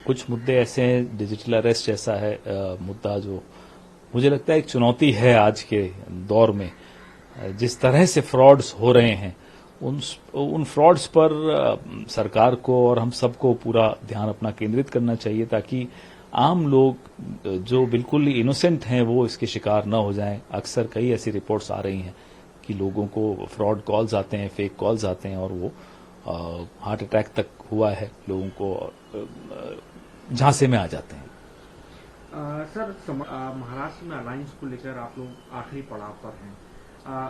कुछ मुद्दे ऐसे हैं, डिजिटल अरेस्ट जैसा है मुद्दा, जो मुझे लगता है एक चुनौती है आज के दौर में। जिस तरह से फ्रॉड्स हो रहे हैं, उन फ्रॉड्स पर सरकार को और हम सबको पूरा ध्यान अपना केंद्रित करना चाहिए, ताकि आम लोग जो बिल्कुल इनोसेंट हैं वो इसके शिकार न हो जाएं। अक्सर कई ऐसी रिपोर्ट्स आ रही हैं कि लोगों को फ्रॉड कॉल्स आते हैं, फेक कॉल्स आते हैं, और वो हार्ट अटैक तक हुआ है, लोगों को झांसे में आ जाते हैं। सर, महाराष्ट्र में अलायंस को लेकर आप लोग आखिरी पड़ाव पर हैं।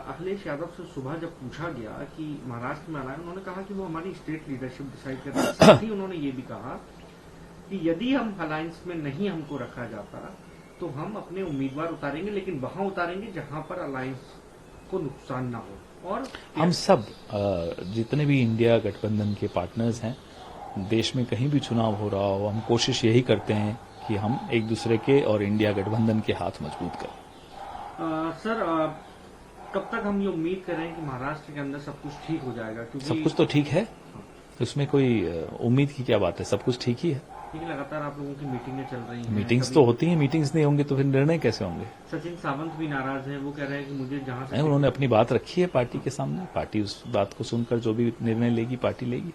अखिलेश यादव से सुबह जब पूछा गया कि महाराष्ट्र में अलायंस, उन्होंने कहा कि वो हमारी स्टेट लीडरशिप डिसाइड करती है। साथ ही उन्होंने ये भी कहा कि यदि हम अलायंस में नहीं हमको रखा जाता तो हम अपने उम्मीदवार उतारेंगे, लेकिन वहां उतारेंगे जहां पर अलायंस को नुकसान ना हो। और हम सब जितने भी इंडिया गठबंधन के पार्टनर्स हैं, देश में कहीं भी चुनाव हो रहा हो, हम कोशिश यही करते हैं कि हम एक दूसरे के और इंडिया गठबंधन के हाथ मजबूत करें। सर, कब तक हम ये उम्मीद करें कि महाराष्ट्र के अंदर सब कुछ ठीक हो जाएगा? क्योंकि सब कुछ तो ठीक है, उसमें कोई उम्मीद की क्या बात है, सब कुछ ठीक ही है। लगातार आप लोगों की मीटिंगें चल रही हैं। मीटिंग्स तो होती हैं, मीटिंग्स नहीं होंगे तो फिर निर्णय कैसे होंगे? सचिन सावंत भी नाराज हैं, वो कह रहे हैं कि मुझे जहां से उन्होंने अपनी बात रखी है पार्टी के सामने, पार्टी उस बात को सुनकर जो भी निर्णय लेगी पार्टी लेगी।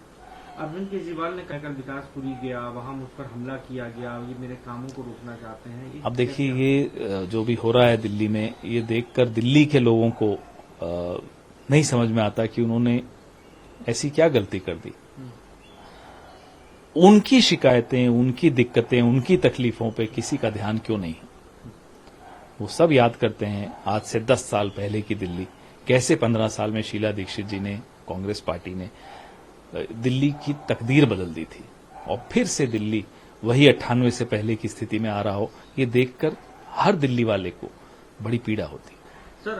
अरविंद केजरीवाल ने कल विकासपुरी गया, वहां मुझ पर हमला किया गया, ये मेरे कामों को रोकना चाहते हैं। अब देखिए, ये जो भी हो रहा है दिल्ली में, ये देखकर दिल्ली के लोगों को नहीं समझ में आता कि उन्होंने ऐसी क्या गलती कर दी। उनकी शिकायतें, उनकी दिक्कतें, उनकी तकलीफों पे किसी का ध्यान क्यों नहीं है? वो सब याद करते हैं आज से 10 साल पहले की दिल्ली, कैसे 15 साल में शीला दीक्षित जी ने, कांग्रेस पार्टी ने दिल्ली की तकदीर बदल दी थी, और फिर से दिल्ली वही 98 से पहले की स्थिति में आ रहा हो, ये देखकर हर दिल्ली वाले को बड़ी पीड़ा होती। सर,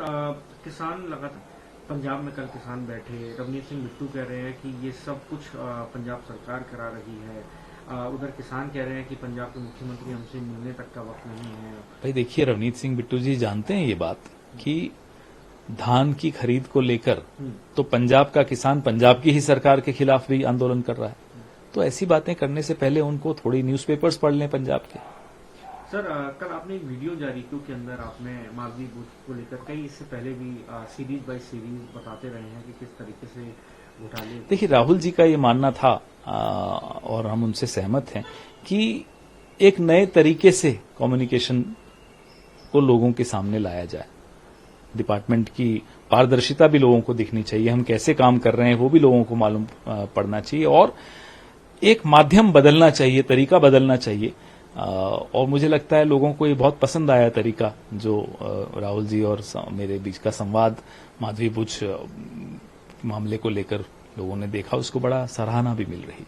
किसान लगातार पंजाब में कल किसान बैठे, रवनीत सिंह बिट्टू कह रहे हैं कि ये सब कुछ पंजाब सरकार करा रही है। उधर किसान कह रहे हैं कि पंजाब के मुख्यमंत्री हमसे मिलने तक का वक्त नहीं है। भाई देखिए, रवनीत सिंह बिट्टू जी जानते हैं ये बात कि धान की खरीद को लेकर तो पंजाब का किसान पंजाब की ही सरकार के खिलाफ भी आंदोलन कर रहा है। तो ऐसी बातें करने से पहले उनको थोड़ी न्यूज़पेपर्स पढ़ लें पंजाब के। सर, कल आपने एक वीडियो जारी की के अंदर आपने माधवी बुच को लेकर कई इससे पहले भी सीरीज बाय सीरीज बताते रहे हैं कि किस तरीके से घोटाले। देखिए, राहुल जी का ये मानना था और हम उनसे सहमत हैं कि एक नए तरीके से कम्युनिकेशन को लोगों के सामने लाया जाए। डिपार्टमेंट की पारदर्शिता भी लोगों को दिखनी चाहिए, हम कैसे काम कर रहे हैं वो भी लोगों को मालूम पड़ना चाहिए, और एक माध्यम बदलना चाहिए, तरीका बदलना चाहिए। और मुझे लगता है लोगों को ये बहुत पसंद आया तरीका, जो राहुल जी और मेरे बीच का संवाद माधवी बुच मामले को लेकर लोगों ने देखा, उसको बड़ा सराहना भी मिल रही।